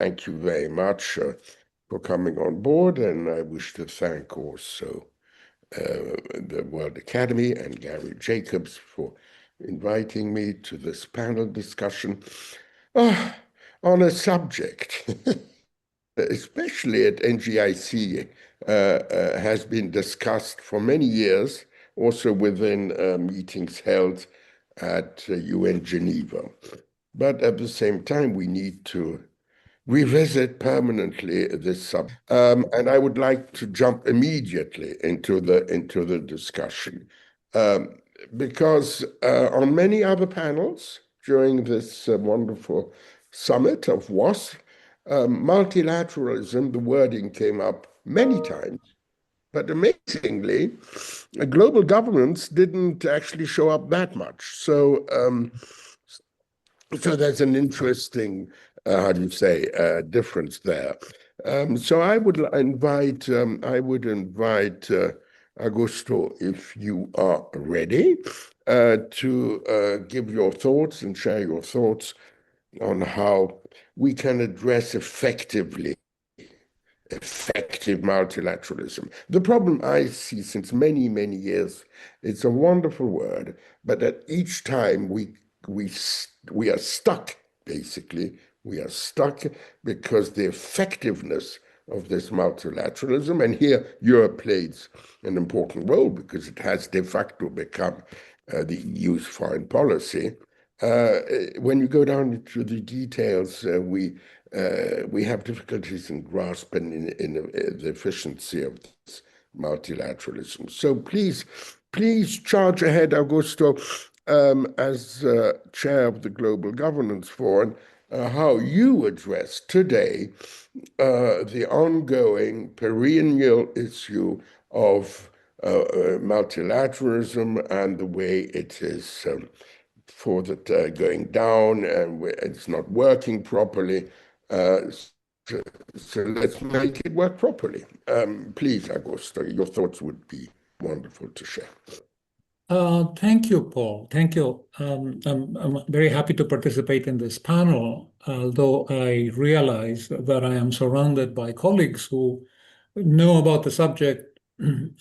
Thank you very much for coming on board, and I wish to thank also the World Academy and Gary Jacobs for inviting me to this panel discussion on a subject, especially at NGIC, has been discussed for many years, also within meetings held at UN Geneva. But at the same time, we need to revisit permanently this subject. And I would like to jump immediately into the discussion. Because on many other panels during this wonderful summit of WAAS, multilateralism, the wording came up many times. But amazingly, global governance didn't actually show up that much. So there's an interesting, how do you say, difference there. So I would invite Augusto, if you are ready, to give your thoughts and share your thoughts on how we can address effective multilateralism. The problem I see since many, many years, it's a wonderful word, but at each time we are stuck, basically. We are stuck because the effectiveness of this multilateralism, and here Europe plays an important role because it has de facto become the EU's foreign policy. When you go down into the details, we have difficulties in grasping in the efficiency of this multilateralism. So please charge ahead, Augusto, as chair of the Global Governance Forum, how you address today the ongoing perennial issue of multilateralism and the way it is going down, and it's not working properly. So let's make it work properly. Please, Augusto, your thoughts would be wonderful to share. Thank you, Paul. Thank you. I'm very happy to participate in this panel, although I realize that I am surrounded by colleagues who know about the subject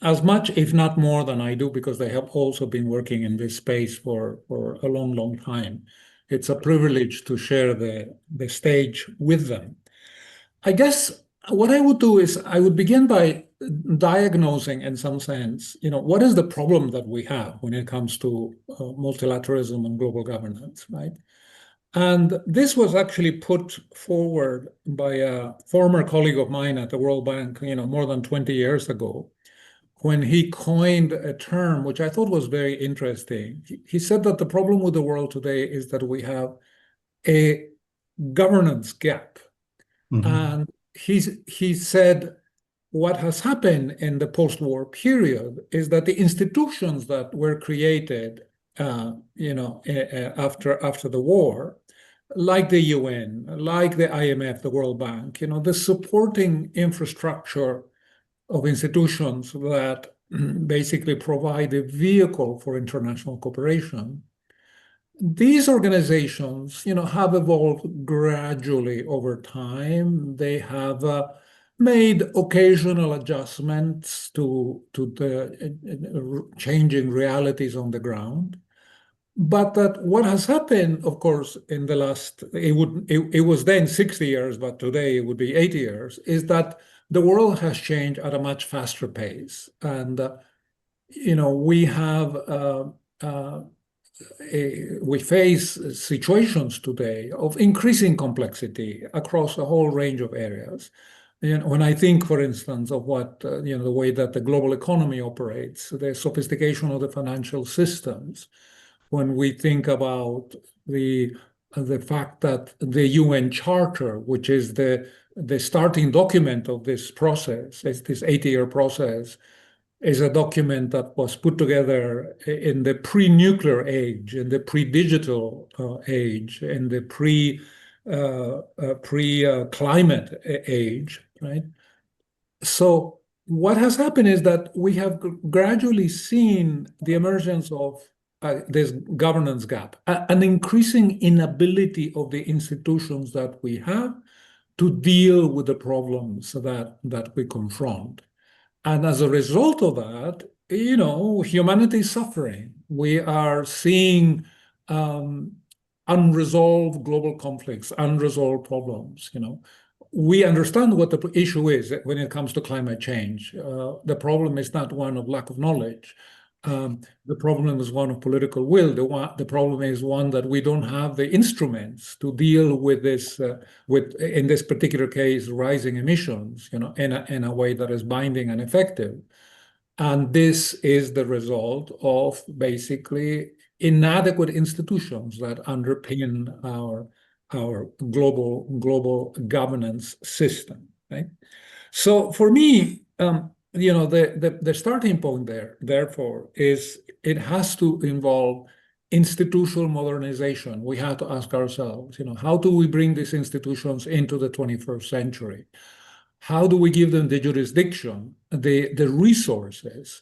as much, if not more, than I do, because they have also been working in this space for a long, long time. It's a privilege to share the stage with them. I guess what I would do is I would begin by diagnosing, in some sense, what is the problem that we have when it comes to multilateralism and global governance, right? And this was actually put forward by a former colleague of mine at the World Bank, more than 20 years ago, when he coined a term which I thought was very interesting. He said that the problem with the world today is that we have a governance gap. Mm-hmm. And he said what has happened in the post-war period is that the institutions that were created, after the war, like the UN, like the IMF, the World Bank, the supporting infrastructure of institutions that basically provide a vehicle for international cooperation. These organizations, have evolved gradually over time. They have made occasional adjustments to the changing realities on the ground. But that what has happened, of course, in the last, it was then 60 years, but today it would be 80 years, is that the world has changed at a much faster pace. And, we have, we face situations today of increasing complexity across a whole range of areas. When I think, for instance, of what, the way that the global economy operates, the sophistication of the financial systems, when we think about the fact that the UN Charter, which is the starting document of this process, this 80-year process, is a document that was put together in the pre-nuclear age, in the pre-digital age, in the pre-climate age, right? So what has happened is that we have gradually seen the emergence of this governance gap, an increasing inability of the institutions that we have to deal with the problems that we confront. And as a result of that, humanity is suffering. We are seeing unresolved global conflicts, unresolved problems. We understand what the issue is when it comes to climate change. The problem is not one of lack of knowledge. The problem is one of political will. The problem is one that we don't have the instruments to deal with this, in this particular case, rising emissions, in a way that is binding and effective. And this is the result of basically inadequate institutions that underpin our global governance system, right? So for me, the starting point there, therefore, is it has to involve institutional modernization. We have to ask ourselves, how do we bring these institutions into the 21st century? How do we give them the jurisdiction, the resources,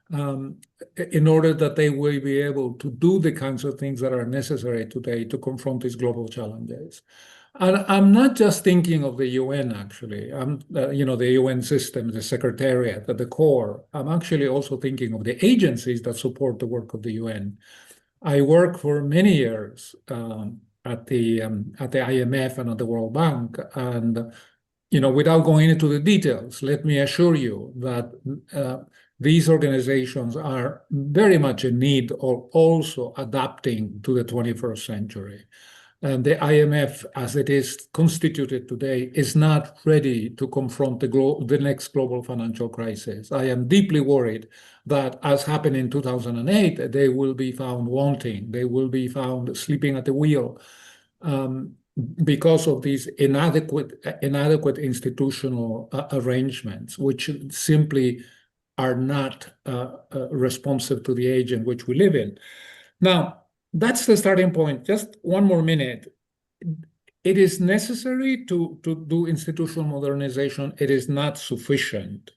in order that they will be able to do the kinds of things that are necessary today to confront these global challenges? And I'm not just thinking of the UN, actually. The UN system, the Secretariat, at the core. I'm actually also thinking of the agencies that support the work of the UN. I worked for many years at the IMF and at the World Bank, and without going into the details, let me assure you that these organizations are very much in need of also adapting to the 21st century. And the IMF, as it is constituted today, is not ready to confront the next global financial crisis. I am deeply worried that, as happened in 2008, they will be found wanting. They will be found sleeping at the wheel. Because of these inadequate institutional arrangements, which simply are not responsive to the age in which we live in. Now, that's the starting point. Just one more minute. It is necessary to do institutional modernization. It is not sufficient.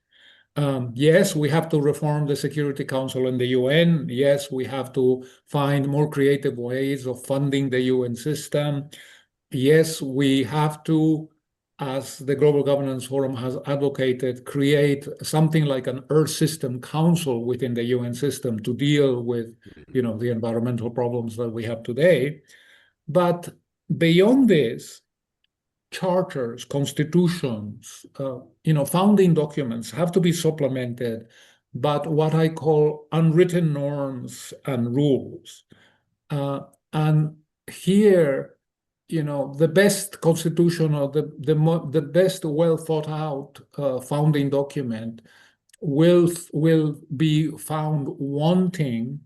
Yes, we have to reform the Security Council and the UN. Yes, we have to find more creative ways of funding the UN system. Yes, we have to, as the Global Governance Forum has advocated, create something like an Earth System Council within the UN system to deal with, the environmental problems that we have today. But beyond this, charters, constitutions, founding documents have to be supplemented, but what I call unwritten norms and rules. And here, the best constitution or the best well thought out founding document will be found wanting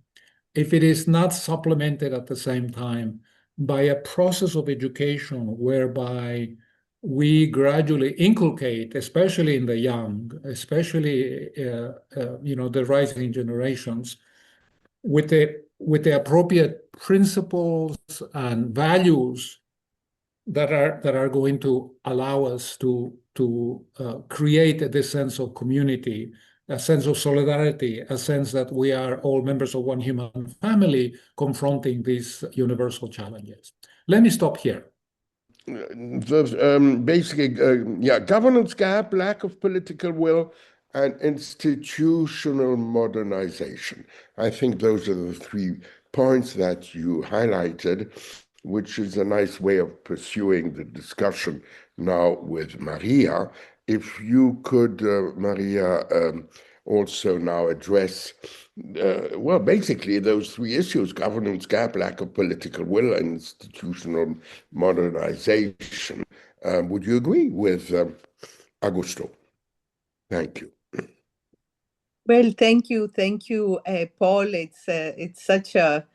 if it is not supplemented at the same time by a process of education whereby we gradually inculcate, especially in the young, especially the rising generations, with the appropriate principles and values that are going to allow us to create this sense of community, a sense of solidarity, a sense that we are all members of one human family confronting these universal challenges. Let me stop here. Basically, governance gap, lack of political will, and institutional modernization. I think those are the 3 points that you highlighted, which is a nice way of pursuing the discussion now with Maria. If you could, Maria, also now address, basically those 3 issues: governance gap, lack of political will, and institutional modernization. Would you agree with Augusto? Thank you. Well, thank you, Paul. It's such a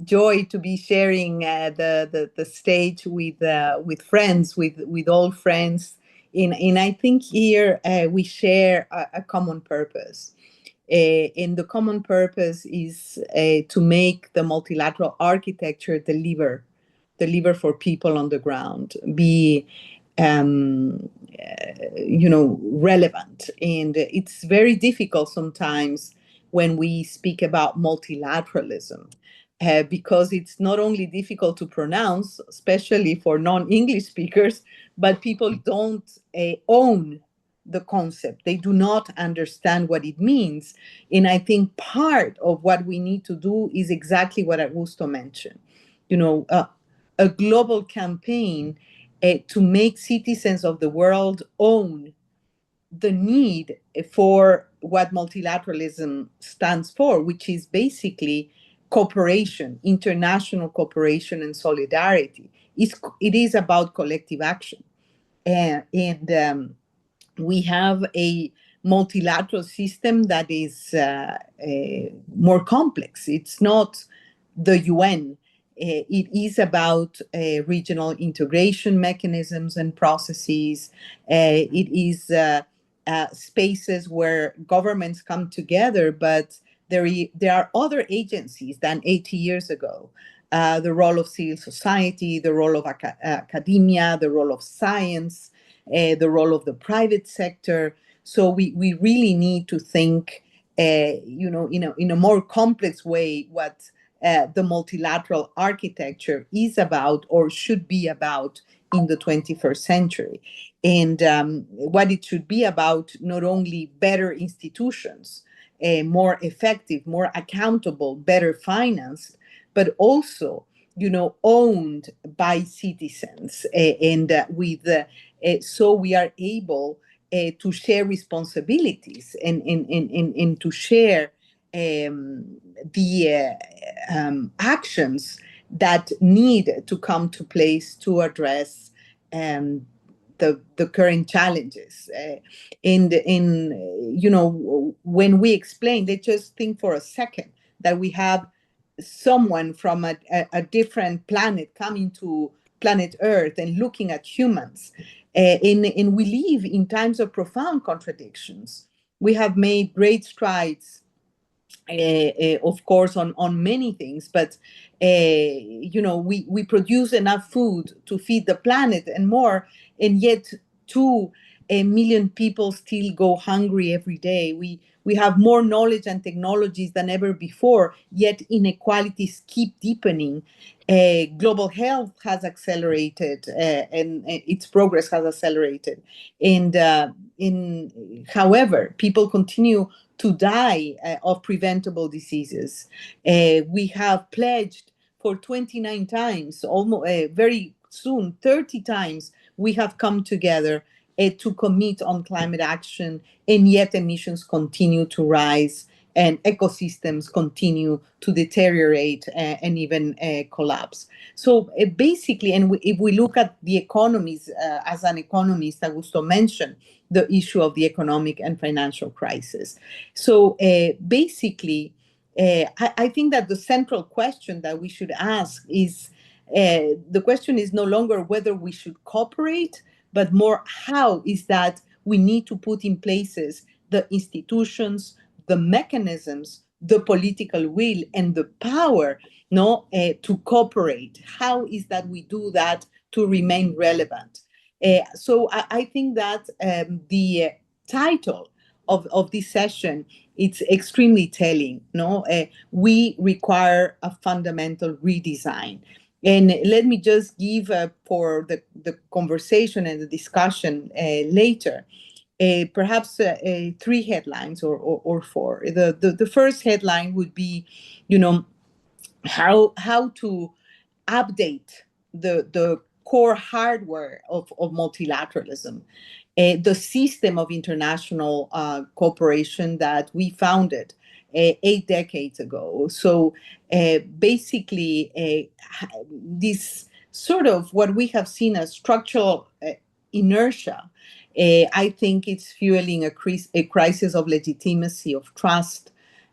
joy to be sharing the stage with friends, with old friends. And I think here we share a common purpose. And the common purpose is to make the multilateral architecture deliver for people on the ground, be relevant. And it's very difficult sometimes when we speak about multilateralism because it's not only difficult to pronounce, especially for non-English speakers, but people don't own the concept. They do not understand what it means. And I think part of what we need to do is exactly what Augusto mentioned. A global campaign to make citizens of the world own the need for what multilateralism stands for, which is basically cooperation, international cooperation and solidarity. It is about collective action. And we have a multilateral system that is more complex. It's not the UN. It is about regional integration mechanisms and processes. It is spaces where governments come together, but there are other agencies than 80 years ago. The role of civil society, the role of academia, the role of science, the role of the private sector. So we really need to think, in a more complex way, what the multilateral architecture is about or should be about in the 21st century. And what it should be about, not only better institutions, more effective, more accountable, better financed, but also, owned by citizens, and so we are able to share responsibilities and to share the actions that need to come to place to address the current challenges. And when we explain, let's just think for a second that we have someone from a different planet coming to planet Earth and looking at humans. And we live in times of profound contradictions. We have made great strides, of course, on many things, but we produce enough food to feed the planet and more, and yet 2 million people still go hungry every day. We have more knowledge and technologies than ever before, yet inequalities keep deepening. Global health has accelerated, and its progress has accelerated. And however, people continue to die of preventable diseases. We have pledged for 29 times, almost very soon, 30 times, we have come together to commit on climate action, and yet emissions continue to rise and ecosystems continue to deteriorate and even collapse. So basically, and if we look at the economies, as an economist, Augusto mentioned the issue of the economic and financial crisis. So basically, I think that the central question that we should ask is, the question is no longer whether we should cooperate, but more how is that we need to put in places the institutions, the mechanisms, the political will, and the power to cooperate. How is that we do that to remain relevant? So I think that the title of this session, it's extremely telling. We require a fundamental redesign. And let me just give for the conversation and the discussion later, perhaps 3 headlines or 4. The first headline would be, how to update the core hardware of multilateralism, the system of international cooperation that we founded 8 decades ago. So basically, this sort of what we have seen as structural inertia, I think it's fueling a crisis of legitimacy, of trust,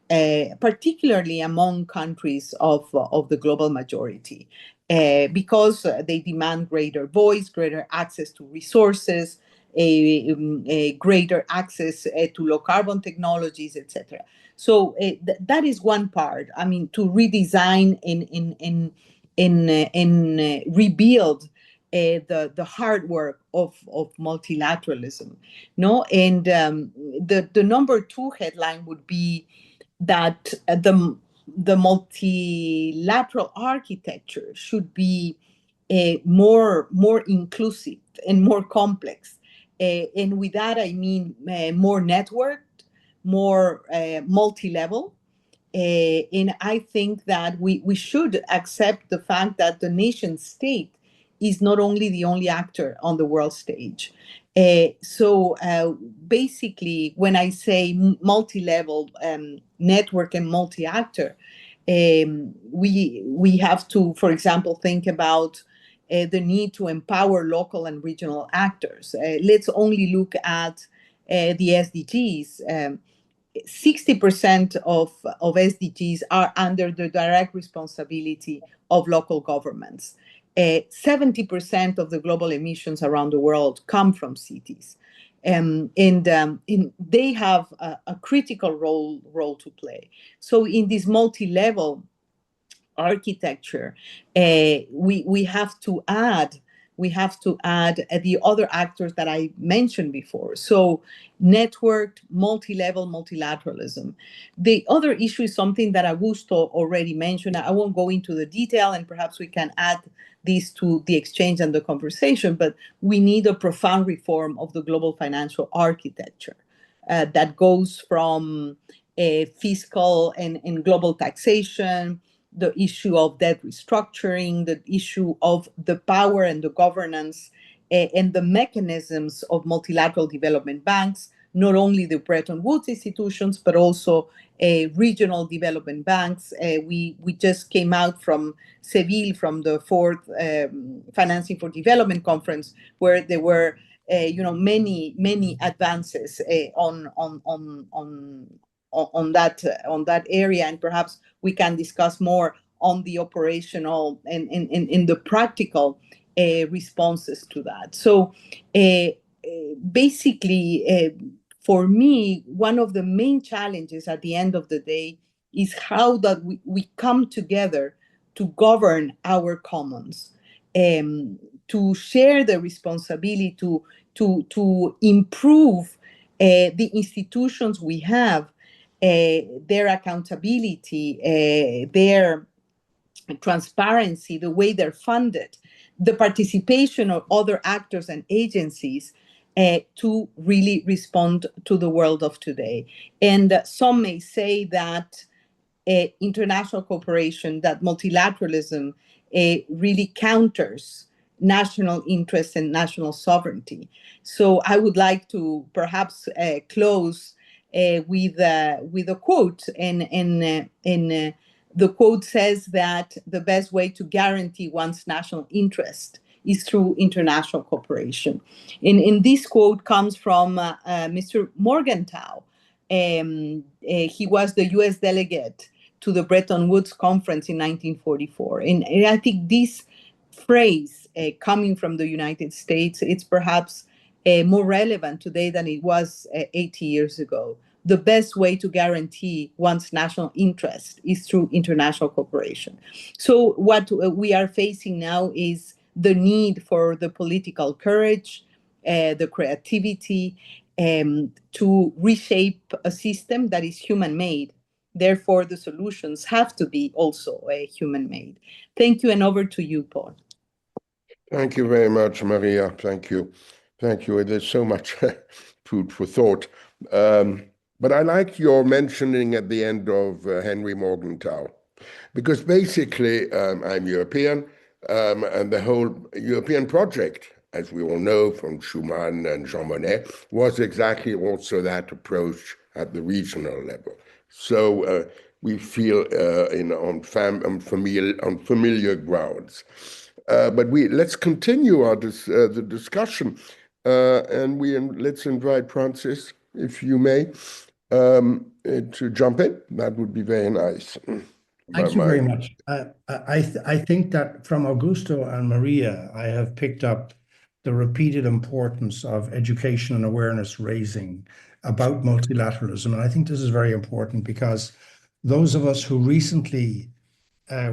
particularly among countries of the global majority, because they demand greater voice, greater access to resources, a greater access to low carbon technologies, etc. So that is one part. I mean, to redesign and rebuild the hard work of multilateralism. And the number 2 headline would be that the multilateral architecture should be more inclusive and more complex. And with that, I mean more networked, more multi-level. And I think that we should accept the fact that the nation state is not only the only actor on the world stage. So basically, when I say multi-level network and multi-actor, we have to, for example, think about the need to empower local and regional actors. Let's only look at the SDGs. 60% of SDGs are under the direct responsibility of local governments. 70% of the global emissions around the world come from cities. And they have a critical role to play. So in this multi-level architecture, we have to add the other actors that I mentioned before. So networked, multi-level multilateralism. The other issue is something that Augusto already mentioned. I won't go into the detail, and perhaps we can add this to the exchange and the conversation, but we need a profound reform of the global financial architecture that goes from fiscal and global taxation, the issue of debt restructuring, the issue of the power and the governance and the mechanisms of multilateral development banks, not only the Bretton Woods institutions, but also regional development banks. We just came out from Seville, from the fourth Financing for Development conference, where there were many advances on that area, and perhaps we can discuss more on the operational and in the practical responses to that. So basically, for me, one of the main challenges at the end of the day is how that we come together to govern our commons, to share the responsibility, to improve the institutions we have, their accountability, their transparency, the way they're funded, the participation of other actors and agencies to really respond to the world of today. And some may say that international cooperation, that multilateralism really counters national interests and national sovereignty. So I would like to perhaps close with a quote, and the quote says that the best way to guarantee one's national interest is through international cooperation. And this quote comes from Mr. Morgenthau. He was the US delegate to the Bretton Woods Conference in 1944. And I think this phrase coming from the United States, it's perhaps more relevant today than it was 80 years ago. The best way to guarantee one's national interest is through international cooperation. So what we are facing now is the need for the political courage, the creativity, to reshape a system that is human-made. Therefore, the solutions have to be also human-made. Thank you, and over to you, Paul. Thank you very much, Maria. Thank you. Thank you. There's so much food for thought. But I like your mentioning at the end of Henry Morgenthau, because basically I'm European, and the whole European project, as we all know from Schuman and Jean Monnet, was exactly also that approach at the regional level. So we feel on familiar grounds. But let's continue the discussion, and let's invite Francis, if you may, to jump in. That would be very nice. Thank you very much. I think that from Augusto and Maria, I have picked up the repeated importance of education and awareness raising about multilateralism. And I think this is very important because those of us who recently,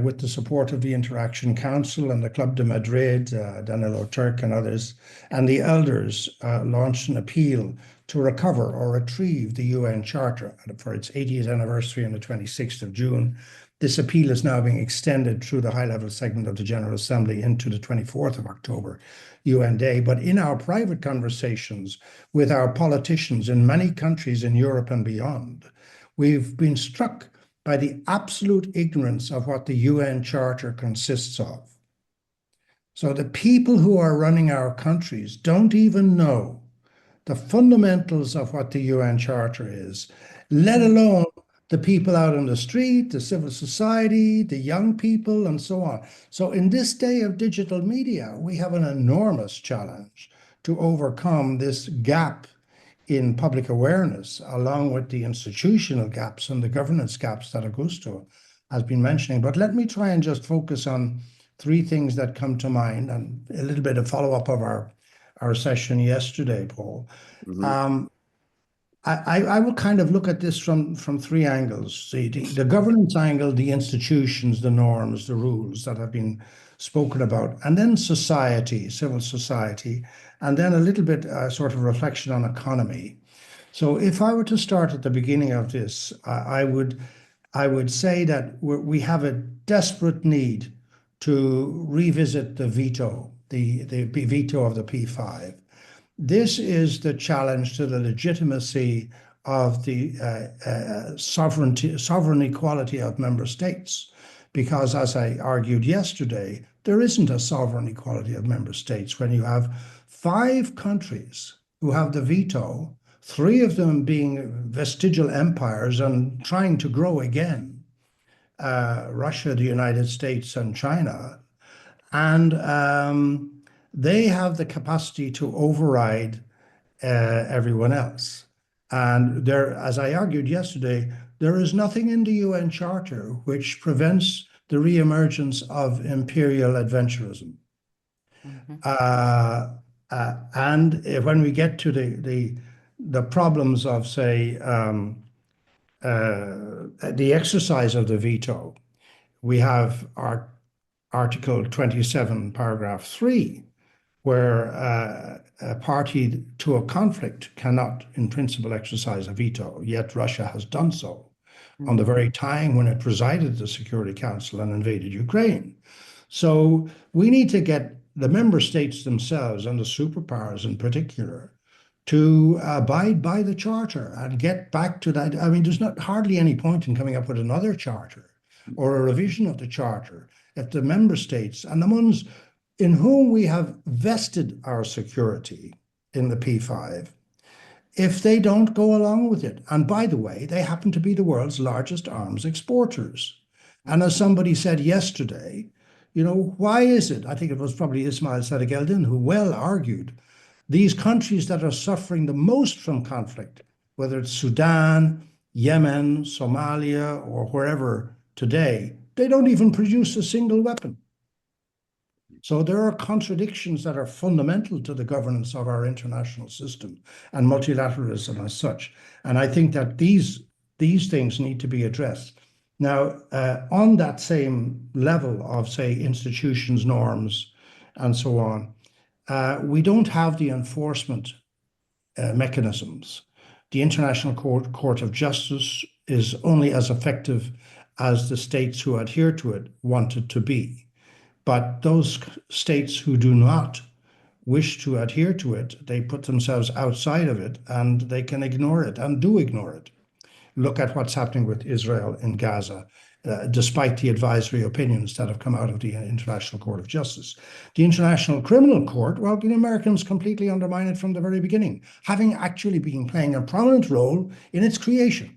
with the support of the Interaction Council and the Club de Madrid, Danilo Turk and others, and the elders launched an appeal to recover or retrieve the UN Charter for its 80th anniversary on the 26th of June. This appeal is now being extended through the high-level segment of the General Assembly into the 24th of October, UN Day. But in our private conversations with our politicians in many countries in Europe and beyond, we've been struck by the absolute ignorance of what the UN Charter consists of. So the people who are running our countries don't even know the fundamentals of what the UN Charter is, let alone the people out on the street, the civil society, the young people, and so on. So in this day of digital media, we have an enormous challenge to overcome this gap in public awareness, along with the institutional gaps and the governance gaps that Augusto has been mentioning. But let me try and just focus on three things that come to mind, and a little bit of follow-up of our session yesterday, Paul. Mhm. I will kind of look at this from three angles. The governance angle, the institutions, the norms, the rules that have been spoken about, and then society, civil society, and then a little bit sort of reflection on economy. So if I were to start at the beginning of this, I would say that we have a desperate need to revisit the veto, the veto of the P5. This is the challenge to the legitimacy of the sovereign equality of member states. Because as I argued yesterday, there isn't a sovereign equality of member states when you have 5 countries who have the veto, 3 of them being vestigial empires and trying to grow again, Russia, the United States, and China. And they have the capacity to override everyone else. And there, as I argued yesterday, there is nothing in the UN Charter which prevents the reemergence of imperial adventurism. And when we get to the problems of, say, the exercise of the veto, we have our Article 27, paragraph 3, where a party to a conflict cannot, in principle, exercise a veto, yet Russia has done so on the very time when it presided the Security Council and invaded Ukraine. So we need to get the member states themselves, and the superpowers in particular, to abide by the Charter and get back to that. I mean, there's not hardly any point in coming up with another Charter or a revision of the Charter if the member states and the ones in whom we have vested our security in the P5, if they don't go along with it. And by the way, they happen to be the world's largest arms exporters. And as somebody said yesterday, you know, why is it? I think it was probably Ismail Sadiq who well argued, these countries that are suffering the most from conflict, whether it's Sudan, Yemen, Somalia, or wherever today, they don't even produce a single weapon. So there are contradictions that are fundamental to the governance of our international system and multilateralism as such. And I think that these things need to be addressed. Now, on that same level of, say, institutions, norms, and so on, we don't have the enforcement mechanisms. The International Court of Justice is only as effective as the states who adhere to it want it to be. But those states who do not wish to adhere to it, they put themselves outside of it and they can ignore it and do ignore it. Look at what's happening with Israel in Gaza, despite the advisory opinions that have come out of the International Court of Justice. The International Criminal Court, well, the Americans completely undermined it from the very beginning, having actually been playing a prominent role in its creation.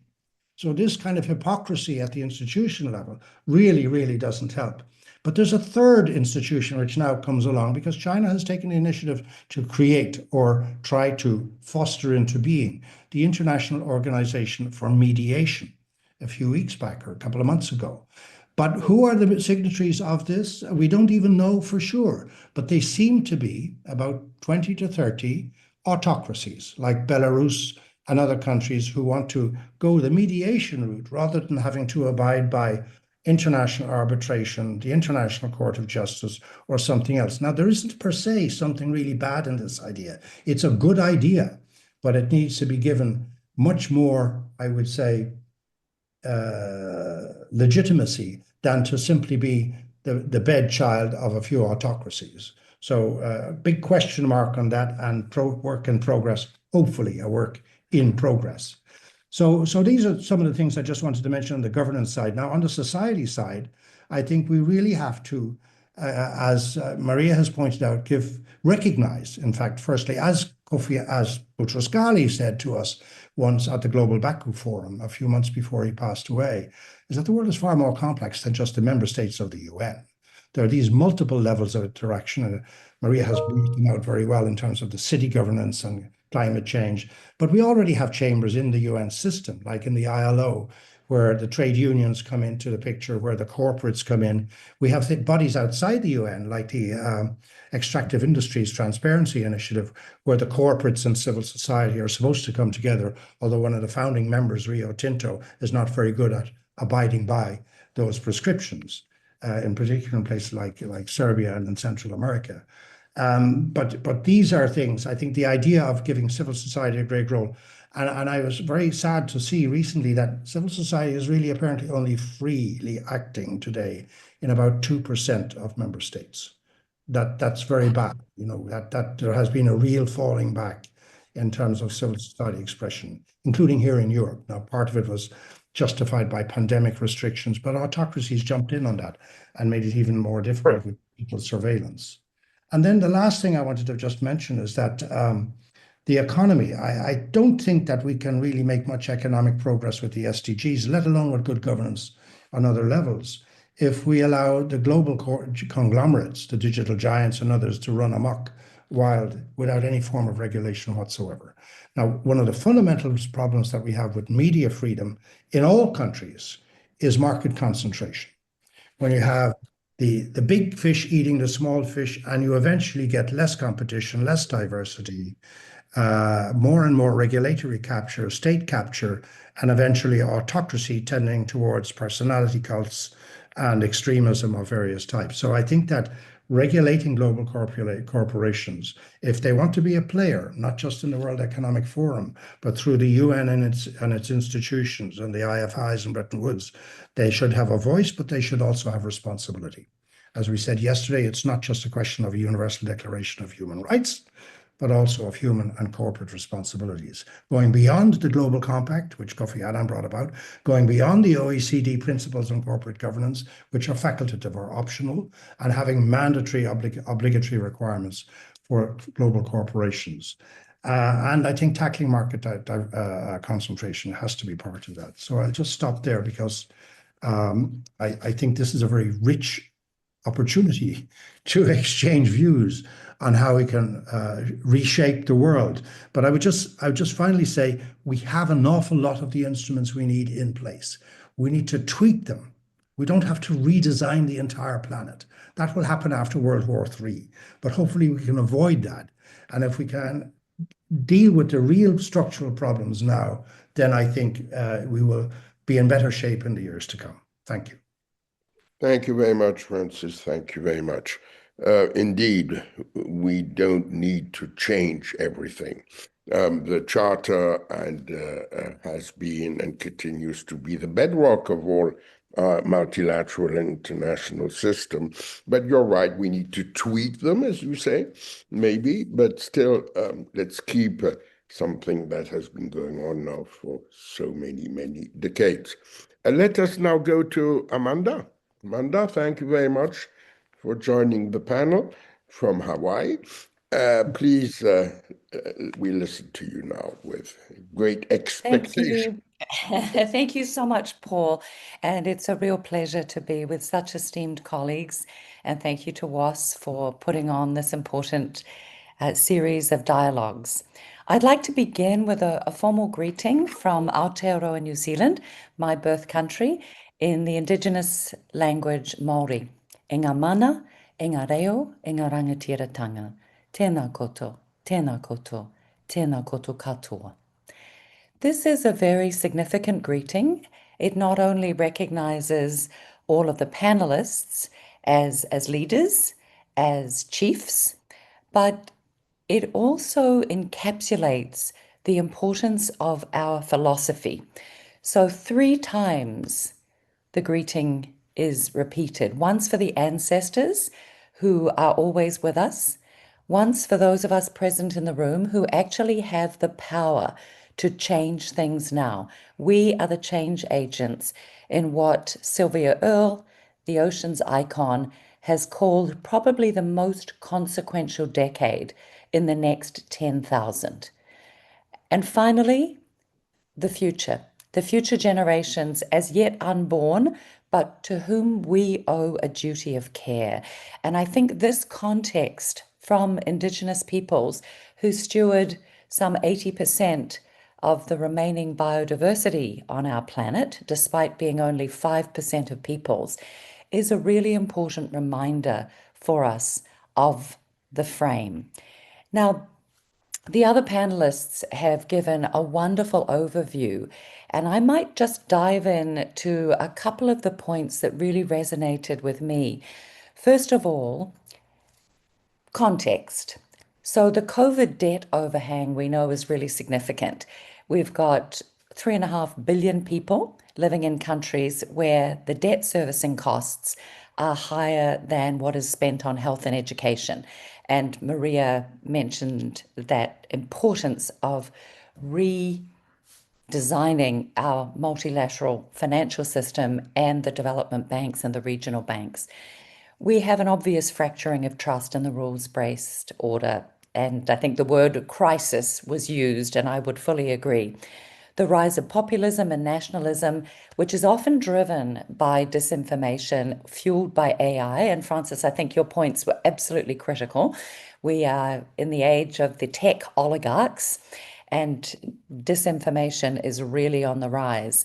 So this kind of hypocrisy at the institutional level really, really doesn't help. But there's a third institution which now comes along because China has taken the initiative to create or try to foster into being the International Organization for Mediation a few weeks back or a couple of months ago. But who are the signatories of this? We don't even know for sure, but they seem to be about 20 to 30 autocracies like Belarus and other countries who want to go the mediation route rather than having to abide by international arbitration, the International Court of Justice, or something else. Now, there isn't per se something really bad in this idea. It's a good idea, but it needs to be given much more, I would say, legitimacy than to simply be the bedchild of a few autocracies. So big question mark on that, and work in progress, hopefully a work in progress. So these are some of the things I just wanted to mention on the governance side. Now, on the society side, I think we really have to, as Maria has pointed out, recognize, in fact, firstly, as Boutros Ghali said to us once at the Global Baku Forum a few months before he passed away, is that the world is far more complex than just the member states of the UN. There are these multiple levels of interaction, and Maria has briefed them out very well in terms of the city governance and climate change. But we already have chambers in the UN system, like in the ILO, where the trade unions come into the picture, where the corporates come in. We have bodies outside the UN, like the Extractive Industries Transparency Initiative, where the corporates and civil society are supposed to come together, although one of the founding members, Rio Tinto, is not very good at abiding by those prescriptions, in particular in places like Serbia and in Central America. But these are things, I think the idea of giving civil society a great role, and I was very sad to see recently that civil society is really apparently only freely acting today in about 2% of member states. That's very bad, that there has been a real falling back in terms of civil society expression, including here in Europe. Now, part of it was justified by pandemic restrictions, but autocracies jumped in on that and made it even more difficult with people's surveillance. And then the last thing I wanted to just mention is that the economy, I don't think that we can really make much economic progress with the SDGs, let alone with good governance on other levels, if we allow the global conglomerates, the digital giants and others, to run amok wild without any form of regulation whatsoever. Now, one of the fundamental problems that we have with media freedom in all countries is market concentration. When you have the big fish eating the small fish, and you eventually get less competition, less diversity, more and more regulatory capture, state capture, and eventually autocracy tending towards personality cults and extremism of various types. So I think that regulating global corporations, if they want to be a player, not just in the World Economic Forum, but through the UN and its institutions and the IFIs and Bretton Woods, they should have a voice, but they should also have responsibility. As we said yesterday, it's not just a question of a Universal Declaration of Human Rights, but also of human and corporate responsibilities, going beyond the Global Compact, which Kofi Annan brought about, going beyond the OECD principles on corporate governance, which are facultative or optional, and having mandatory obligatory requirements for global corporations. And I think tackling market concentration has to be part of that. So I'll just stop there because I think this is a very rich opportunity to exchange views on how we can reshape the world. But I would just finally say we have an awful lot of the instruments we need in place. We need to tweak them. We don't have to redesign the entire planet. That will happen after World War III. But hopefully we can avoid that. And if we can deal with the real structural problems now, then I think we will be in better shape in the years to come. Thank you. Thank you very much, Francis. Thank you very much. Indeed, we don't need to change everything. The Charter has been and continues to be the bedrock of all multilateral and international system. But you're right, we need to tweak them, as you say, maybe, but still, let's keep something that has been going on now for so many, many decades. Let us now go to Amanda. Amanda, thank you very much for joining the panel from Hawaii. Please, we listen to you now with great expectation. Thank you. Thank you so much, Paul. And it's a real pleasure to be with such esteemed colleagues. And thank you to WAAS for putting on this important series of dialogues. I'd like to begin with a formal greeting from Aotearoa, New Zealand, my birth country, in the indigenous language Māori. E ngā mana, e ngā reo, e ngā rangatiratanga. Tēnā koutou, tēnā koutou, tēnā koutou katoa. This is a very significant greeting. It not only recognizes all of the panelists as leaders, as chiefs, but it also encapsulates the importance of our philosophy. So 3 times the greeting is repeated. Once for the ancestors who are always with us, once for those of us present in the room who actually have the power to change things now. We are the change agents in what Sylvia Earle, the ocean's icon, has called probably the most consequential decade in the next 10,000. And finally, the future generations as yet unborn, but to whom we owe a duty of care. And I think this context from Indigenous peoples who steward some 80% of the remaining biodiversity on our planet, despite being only 5% of peoples, is a really important reminder for us of the frame. Now, the other panelists have given a wonderful overview, and I might just dive in to a couple of the points that really resonated with me. First of all, context. So the COVID debt overhang we know is really significant. We've got 3.5 billion people living in countries where the debt servicing costs are higher than what is spent on health and education. And Maria mentioned that importance of redesigning our multilateral financial system and the development banks and the regional banks. We have an obvious fracturing of trust in the rules-based order, and I think the word crisis was used, and I would fully agree. The rise of populism and nationalism, which is often driven by disinformation fueled by AI. And Francis, I think your points were absolutely critical. We are in the age of the tech oligarchs, and disinformation is really on the rise.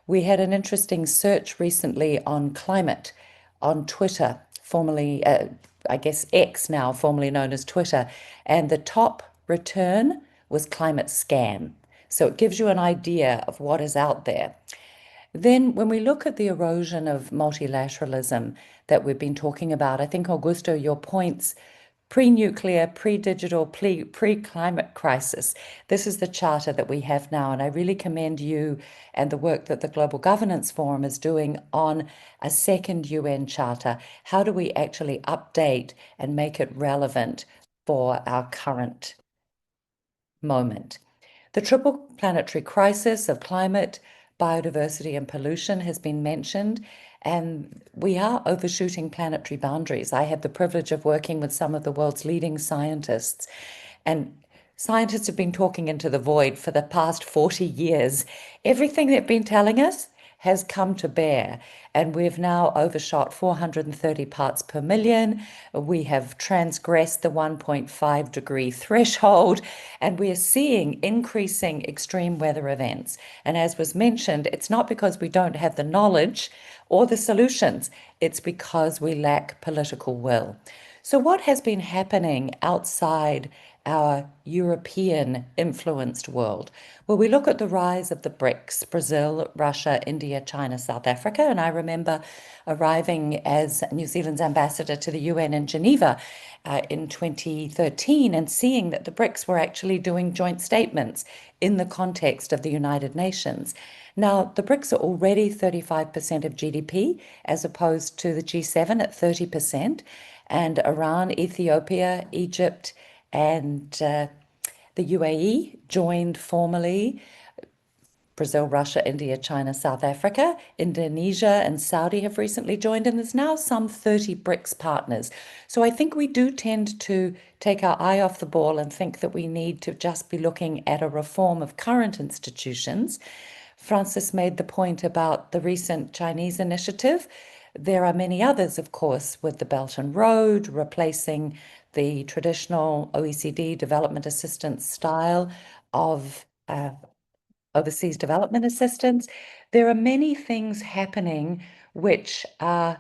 We had an interesting search recently on climate on Twitter, formerly, I guess X now, formerly known as Twitter, and the top return was climate scam. So it gives you an idea of what is out there. Then when we look at the erosion of multilateralism that we've been talking about, I think, Augusto, your points, pre-nuclear, pre-digital, pre-climate crisis, this is the charter that we have now, and I really commend you and the work that the Global Governance Forum is doing on a second UN charter. How do we actually update and make it relevant for our current moment? The triple planetary crisis of climate, biodiversity, and pollution has been mentioned, and we are overshooting planetary boundaries. I have the privilege of working with some of the world's leading scientists, and scientists have been talking into the void for the past 40 years. Everything they've been telling us has come to bear, and we've now overshot 430 parts per million. We have transgressed the 1.5 degree threshold, and we are seeing increasing extreme weather events. And as was mentioned, it's not because we don't have the knowledge or the solutions, it's because we lack political will. So what has been happening outside our European influenced world? Well, we look at the rise of the BRICS, Brazil, Russia, India, China, South Africa, and I remember arriving as New Zealand's ambassador to the UN in Geneva in 2013 and seeing that the BRICS were actually doing joint statements in the context of the United Nations. Now, the BRICS are already 35% of GDP as opposed to the G7 at 30%, and Iran, Ethiopia, Egypt, and the UAE joined formally. Brazil, Russia, India, China, South Africa, Indonesia, and Saudi have recently joined, and there's now some 30 BRICS partners. So I think we do tend to take our eye off the ball and think that we need to just be looking at a reform of current institutions. Francis made the point about the recent Chinese initiative. There are many others, of course, with the Belt and Road, replacing the traditional OECD development assistance style of overseas development assistance. There are many things happening which are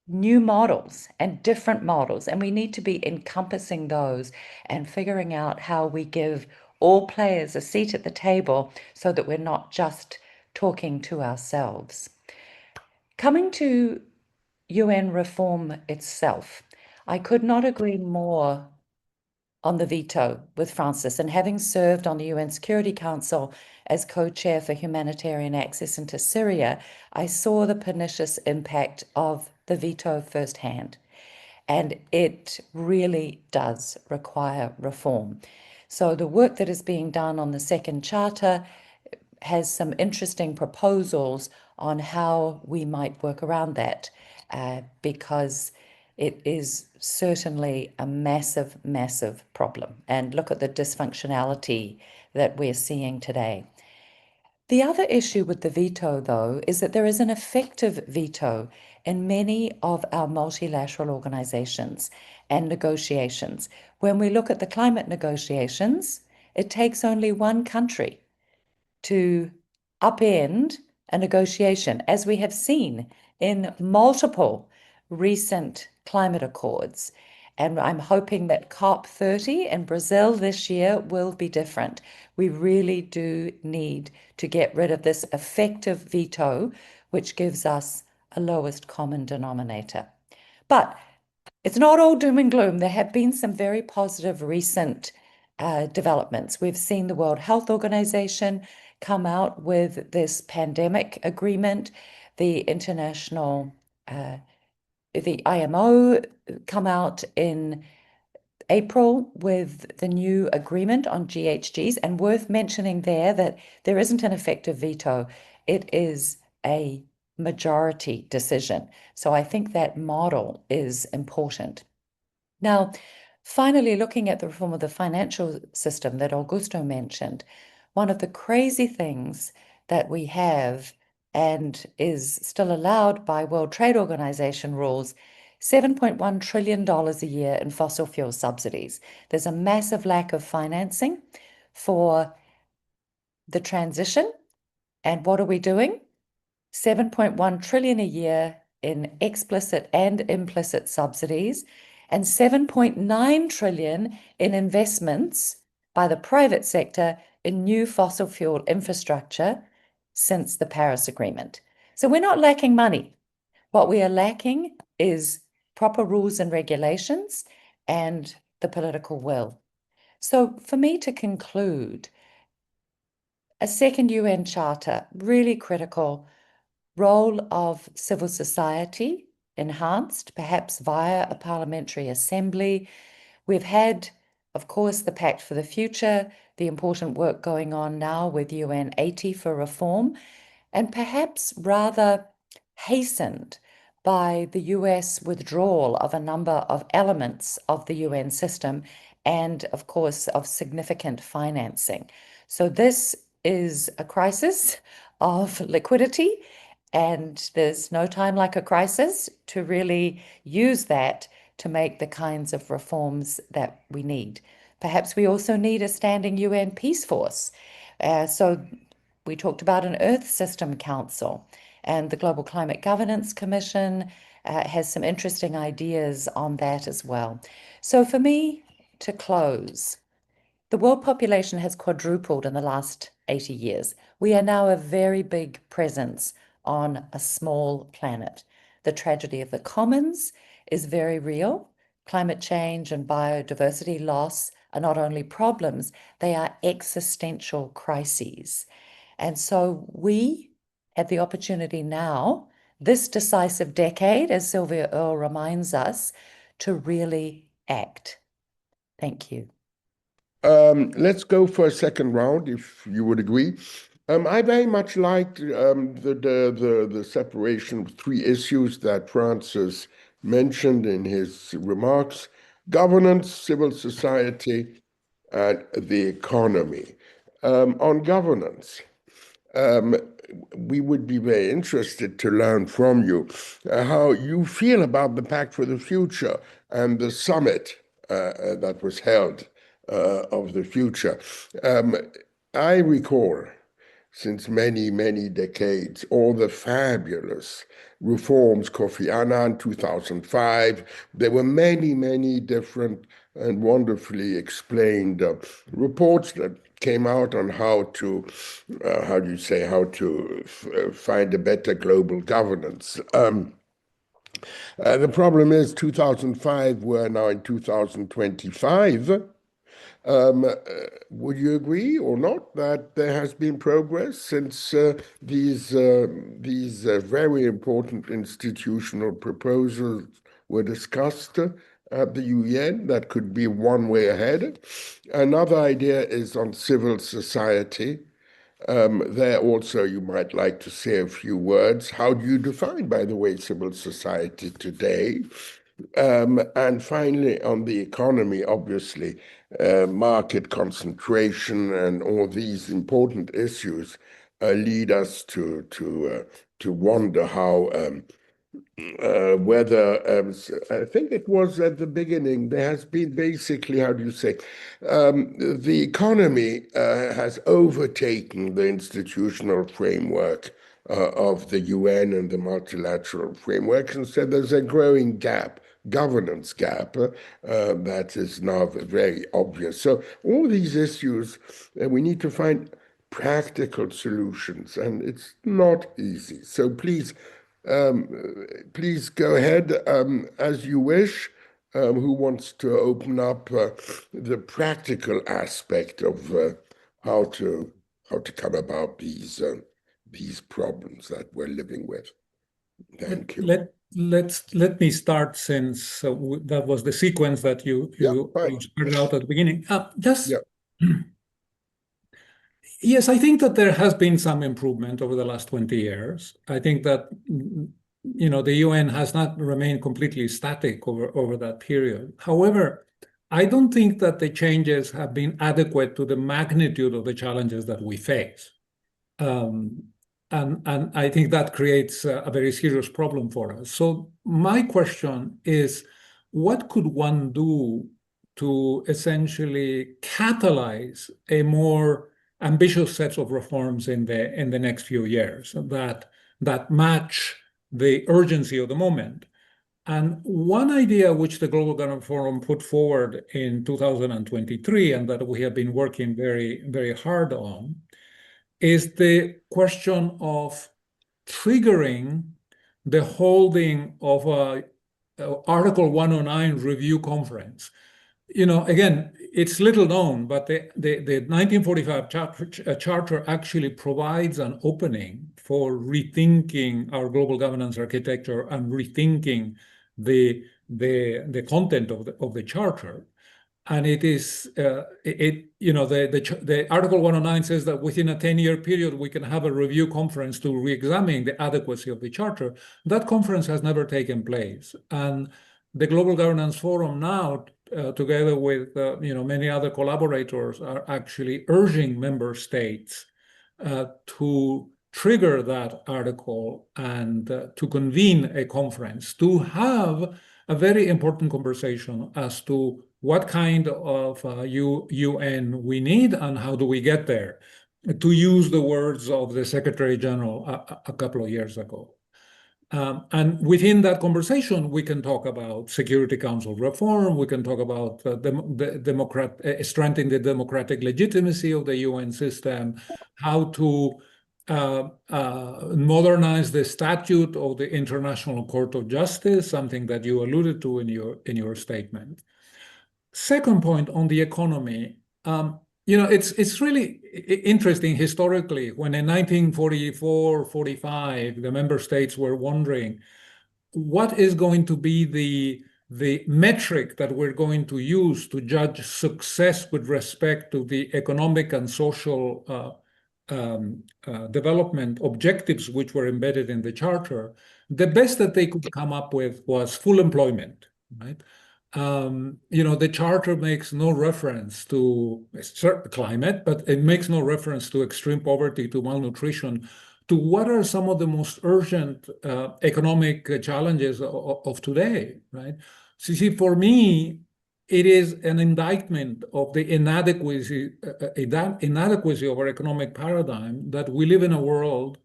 new models and different models, and we need to be encompassing those and figuring out how we give all players a seat at the table so that we're not just talking to ourselves. Coming to UN reform itself, I could not agree more on the veto with Francis, and having served on the UN Security Council as co-chair for humanitarian access into Syria, I saw the pernicious impact of the veto firsthand. And it really does require reform. So the work that is being done on the second charter has some interesting proposals on how we might work around that, because it is certainly a massive, massive problem. And look at the dysfunctionality that we're seeing today. The other issue with the veto, though, is that there is an effective veto in many of our multilateral organizations and negotiations. When we look at the climate negotiations, it takes only one country to upend a negotiation, as we have seen in multiple recent climate accords. And I'm hoping that COP30 in Brazil this year will be different. We really do need to get rid of this effective veto, which gives us a lowest common denominator. But it's not all doom and gloom. There have been some very positive recent developments. We've seen the World Health Organization come out with this pandemic agreement, the IMO come out in April with the new agreement on GHGs, and worth mentioning there that there isn't an effective veto. It is a majority decision. So I think that model is important. Now, finally, looking at the reform of the financial system that Augusto mentioned, one of the crazy things that we have and is still allowed by World Trade Organization rules, $7.1 trillion a year in fossil fuel subsidies. There's a massive lack of financing for the transition. And what are we doing? 7.1 trillion a year in explicit and implicit subsidies, and 7.9 trillion in investments by the private sector in new fossil fuel infrastructure since the Paris Agreement. So we're not lacking money. What we are lacking is proper rules and regulations and the political will. So for me to conclude, a second UN Charter, really critical, role of civil society enhanced, perhaps via a parliamentary assembly. We've had, of course, the Pact for the Future, the important work going on now with UN 80 for reform, and perhaps rather hastened by the US withdrawal of a number of elements of the UN system and, of course, of significant financing. So this is a crisis of liquidity, and there's no time like a crisis to really use that to make the kinds of reforms that we need. Perhaps we also need a standing UN peace force. So we talked about an Earth System Council, and the Global Climate Governance Commission has some interesting ideas on that as well. So for me, to close, the world population has quadrupled in the last 80 years. We are now a very big presence on a small planet. The tragedy of the commons is very real. Climate change and biodiversity loss are not only problems, they are existential crises. And so we have the opportunity now, this decisive decade, as Sylvia Earle reminds us, to really act. Thank you. Let's go for a second round, if you would agree. I very much liked the separation of three issues that Francis mentioned in his remarks: governance, civil society, and the economy. On governance, we would be very interested to learn from you how you feel about the Pact for the Future and the summit that was held of the future. I recall, since many, many decades, all the fabulous reforms, Kofi Annan, 2005. There were many, many different and wonderfully explained reports that came out on how to find a better global governance. The problem is 2005, we're now in 2025, Would you agree or not that there has been progress since these very important institutional proposals were discussed at the UN? That could be one way ahead. Another idea is on civil society. There also you might like to say a few words. How do you define, by the way, civil society today? And finally, on the economy, obviously, market concentration and all these important issues lead us to wonder how whether I think it was at the beginning, there has been basically, how do you say, the economy has overtaken the institutional framework of the UN and the multilateral framework, and so there's a growing gap, governance gap, that is now very obvious. So all these issues, we need to find practical solutions, and it's not easy. So please go ahead as you wish. Who wants to open up the practical aspect of how to come about these problems that we're living with? Thank you. Let me start, since that was the sequence that you started out at the beginning. Yes, I think that there has been some improvement over the last 20 years. I think that the UN has not remained completely static over that period. However, I don't think that the changes have been adequate to the magnitude of the challenges that we face. And I think that creates a very serious problem for us. So my question is, what could one do to essentially catalyze a more ambitious set of reforms in the next few years that match the urgency of the moment? And one idea which the Global Governance Forum put forward in 2023, and that we have been working very, very hard on, is the question of triggering the holding of a Article 109 review conference. Again, it's little known, but the 1945 charter actually provides an opening for rethinking our global governance architecture and rethinking the content of the charter. And it is the Article 109 says that within a 10-year period we can have a review conference to re-examine the adequacy of the charter. That conference has never taken place, and the Global Governance Forum now, together with many other collaborators, are actually urging member states to trigger that article and to convene a conference to have a very important conversation as to what kind of UN we need and how do we get there, to use the words of the Secretary General a couple of years ago. And within that conversation, we can talk about Security Council reform. We can talk about strengthening the democratic legitimacy of the UN system, how to modernize the statute of the International Court of Justice, something that you alluded to in your statement. Second point on the economy. It's really interesting historically, when in 1944-45, the member states were wondering what is going to be the metric that we're going to use to judge success with respect to the economic and social development objectives which were embedded in the charter. The best that they could come up with was full employment, right? The charter makes no reference to climate, but it makes no reference to extreme poverty, to malnutrition, to what are some of the most urgent economic challenges of today, right? So see, for me, it is an indictment of the inadequacy of our economic paradigm that we live in a world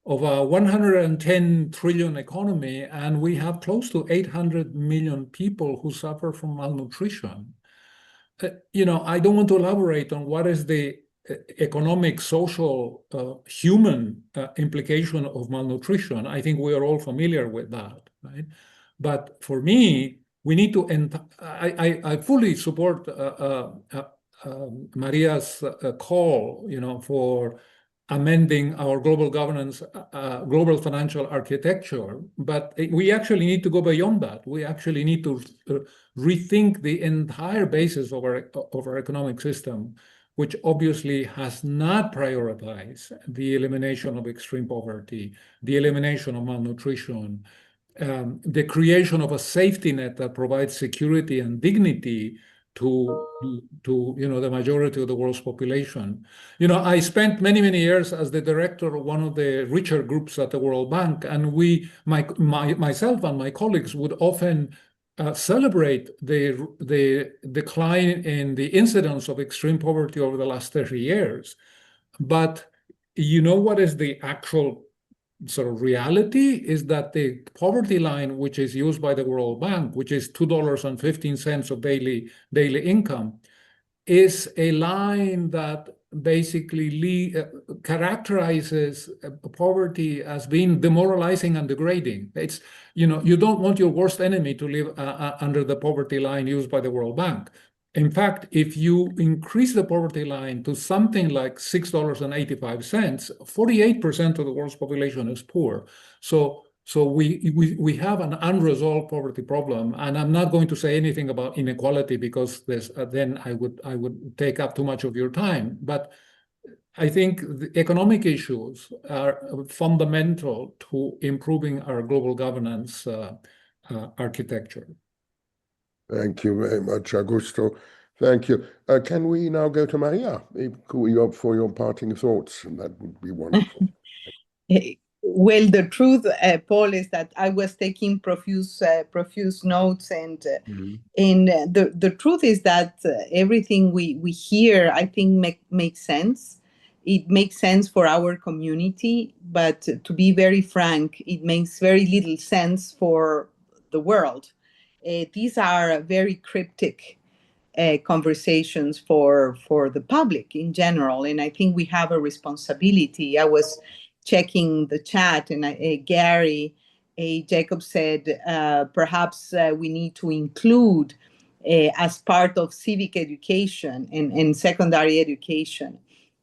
of a 110 trillion economy, and we have close to 800 million people who suffer from malnutrition. I don't want to elaborate on what is the economic, social, human implication of malnutrition. I think we are all familiar with that, right? But for me, we need to, I fully support Maria's call, for amending our global governance, global financial architecture, but we actually need to go beyond that. We actually need to rethink the entire basis of our economic system, which obviously has not prioritized the elimination of extreme poverty, the elimination of malnutrition, the creation of a safety net that provides security and dignity to the majority of the world's population. I spent many years as the director of one of the richer groups at the World Bank, and myself and my colleagues would often celebrate the decline in the incidence of extreme poverty over the last 30 years. But what is the actual sort of reality is that the poverty line, which is used by the World Bank, which is $2.15 of daily income, is a line that basically characterizes poverty as being demoralizing and degrading. It's, you don't want your worst enemy to live under the poverty line used by the World Bank. In fact, if you increase the poverty line to something like $6.85, 48% of the world's population is poor. So we have an unresolved poverty problem, and I'm not going to say anything about inequality because then I would take up too much of your time. But I think the economic issues are fundamental to improving our global governance architecture. Thank you very much, Augusto. Thank you. Can we now go to Maria for your parting thoughts? And that would be wonderful. Well, the truth, Paul, is that I was taking profuse notes, and the truth is that everything we hear, I think, makes sense. It makes sense for our community, but to be very frank, it makes very little sense for the world. These are very cryptic conversations for the public in general, and I think we have a responsibility. I was checking the chat, and Gary Jacob said perhaps we need to include as part of civic education and secondary education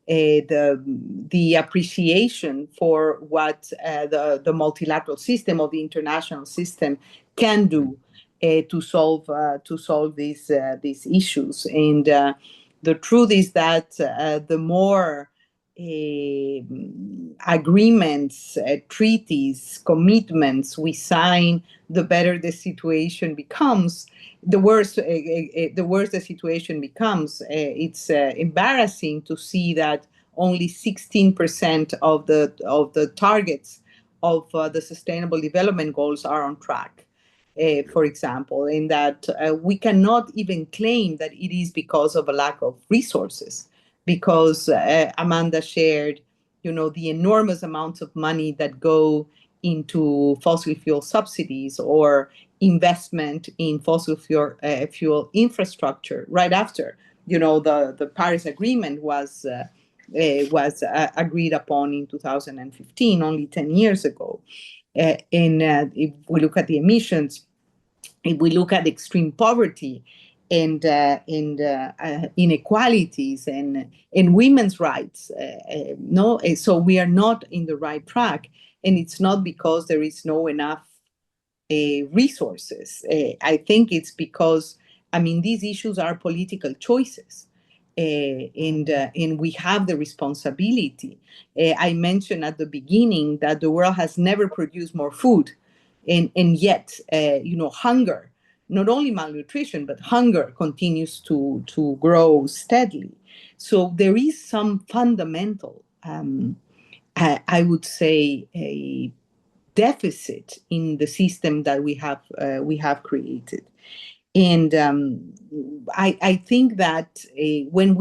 the appreciation for what the multilateral system or the international system can do to solve these issues. And the truth is that the more agreements, treaties, commitments we sign, the better the situation becomes. The worse the situation becomes. It's embarrassing to see that only 16% of the targets of the Sustainable Development Goals are on track. For example, in that we cannot even claim that it is because of a lack of resources, because Amanda shared, the enormous amounts of money that go into fossil fuel subsidies or investment in fossil fuel infrastructure right after, the Paris Agreement was agreed upon in 2015, only 10 years ago. If we look at the emissions, if we look at extreme poverty and inequalities and women's rights, so we are not in the right track, and it's not because there is no enough resources. I think it's because, these issues are political choices. And we have the responsibility. I mentioned at the beginning that the world has never produced more food, and yet, hunger, not only malnutrition, but hunger continues to grow steadily. So there is some fundamental, I would say, a deficit in the system that we have created. And I think that when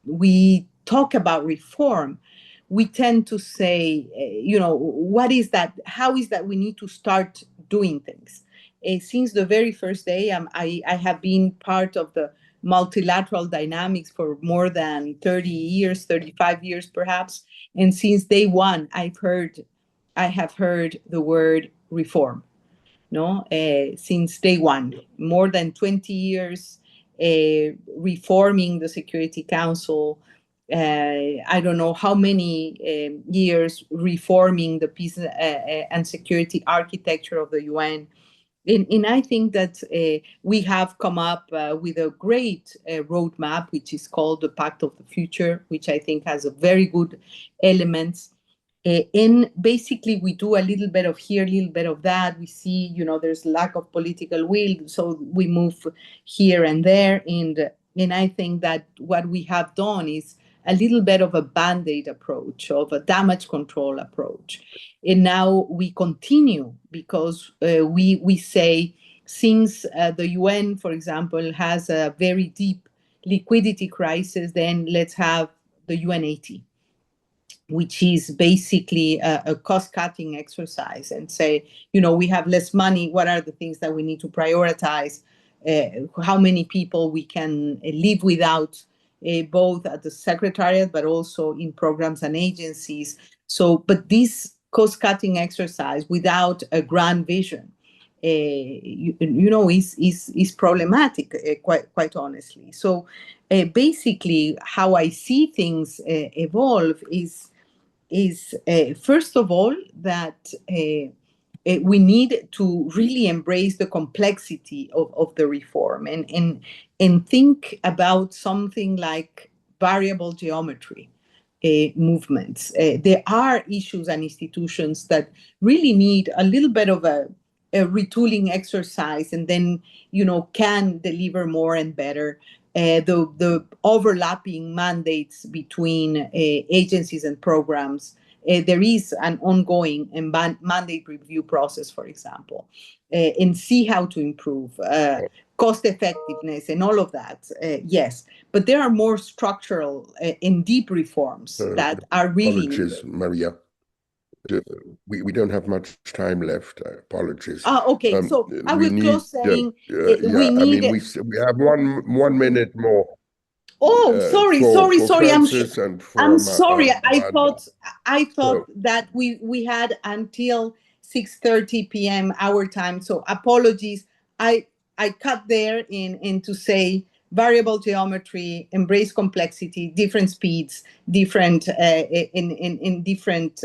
we talk about reform, we tend to say, what is that? How is that we need to start doing things? Since the very first day, I have been part of the multilateral dynamics for more than 30 years, 35 years perhaps. And since day one, I have heard the word reform. Since day one, more than 20 years reforming the Security Council. I don't know how many years reforming the peace and security architecture of the UN. And I think that we have come up with a great roadmap, which is called the Pact of the Future, which I think has a very good elements. And basically, we do a little bit of here, a little bit of that. We see, there's lack of political will, so we move here and there. And I think that what we have done is a little bit of a band-aid approach, of a damage control approach. And now we continue because we say, since the UN, for example, has a very deep liquidity crisis, then let's have the UN80, which is basically a cost-cutting exercise, and say, we have less money. What are the things that we need to prioritize? How many people we can live without, both at the Secretariat, but also in programs and agencies. So, but this cost-cutting exercise without a grand vision, is problematic, quite honestly. So, basically, how I see things evolve is first of all that we need to really embrace the complexity of the reform, and think about something like variable geometry movements. There are issues and institutions that really need a little bit of a retooling exercise, and then can deliver more and better. The overlapping mandates between agencies and programs. There is an ongoing mandate review process, for example, and see how to improve cost effectiveness and all of that. Yes, but there are more structural and deep reforms that are really Apologies, Maria. We don't have much time left. Apologies. Okay. So I will close saying we need. We have one minute more. Oh, sorry. Francis and for I'm sorry. Amanda. I thought that we had until 6:30 p.m. our time. So apologies. I cut there in to say variable geometry, embrace complexity, different speeds, different in different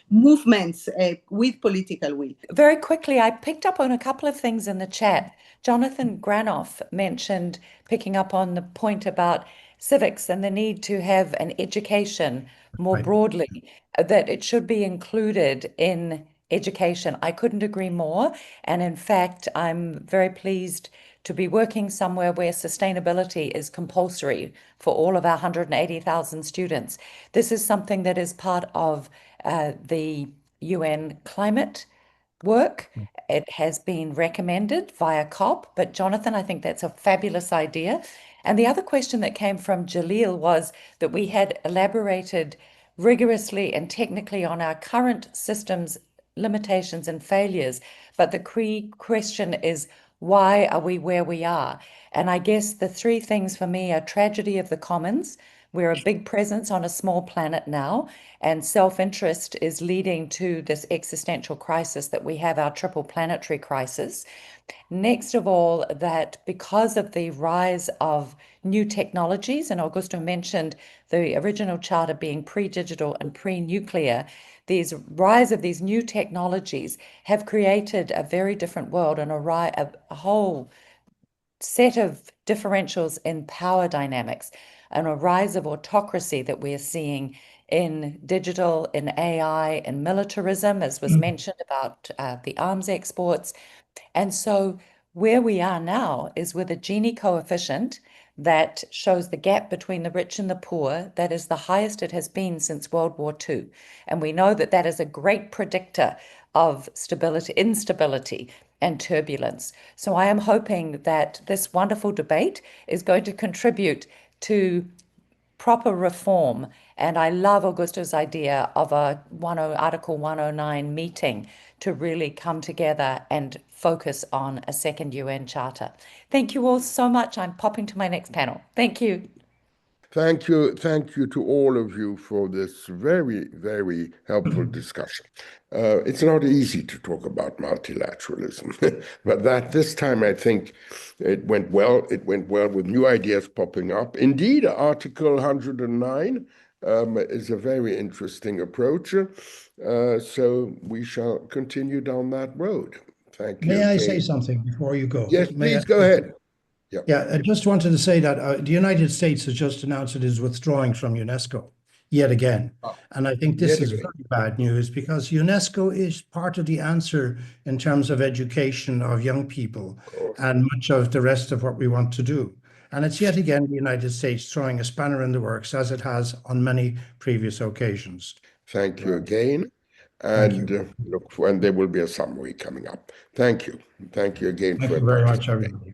movements with political will. Very quickly, I picked up on a couple of things in the chat. Jonathan Granoff mentioned picking up on the point about civics and the need to have an education more broadly, that it should be included in education. I couldn't agree more. And in fact, I'm very pleased to be working somewhere where sustainability is compulsory for all of our 180,000 students. This is something that is part of the UN climate work. It has been recommended via COP, but Jonathan, I think that's a fabulous idea. And the other question that came from Jalil was that we had elaborated rigorously and technically on our current systems limitations and failures, but the key question is, why are we where we are? And I guess the three things for me are tragedy of the commons. We're a big presence on a small planet now, and self-interest is leading to this existential crisis that we have, our triple planetary crisis. Next of all, that because of the rise of new technologies, and Augusto mentioned the original charter being pre-digital and pre-nuclear, these rise of these new technologies have created a very different world and a whole set of differentials in power dynamics, and a rise of autocracy that we're seeing in digital, in AI, in militarism, as was mentioned about the arms exports. And so where we are now is with a Gini coefficient that shows the gap between the rich and the poor that is the highest it has been since World War II. And we know that that is a great predictor of stability, instability, and turbulence. So I am hoping that this wonderful debate is going to contribute to proper reform. And I love Augusto's idea of a Article 109 meeting to really come together and focus on a second UN Charter. Thank you all so much. I'm popping to my next panel. Thank you. Thank you to all of you for this very, very helpful discussion. It's not easy to talk about multilateralism, but this time I think it went well. It went well with new ideas popping up. Indeed, Article 109 is a very interesting approach. So we shall continue down that road. Thank you. May I say something before you go? Yes, please go ahead. Yeah, I just wanted to say that the United States has just announced it is withdrawing from UNESCO yet again. And I think this is very bad news because UNESCO is part of the answer in terms of education of young people and much of the rest of what we want to do. And it's yet again the United States throwing a spanner in the works as it has on many previous occasions. Thank you again. And look, and there will be a summary coming up. Thank you. Thank you again. Thank you very much, everybody.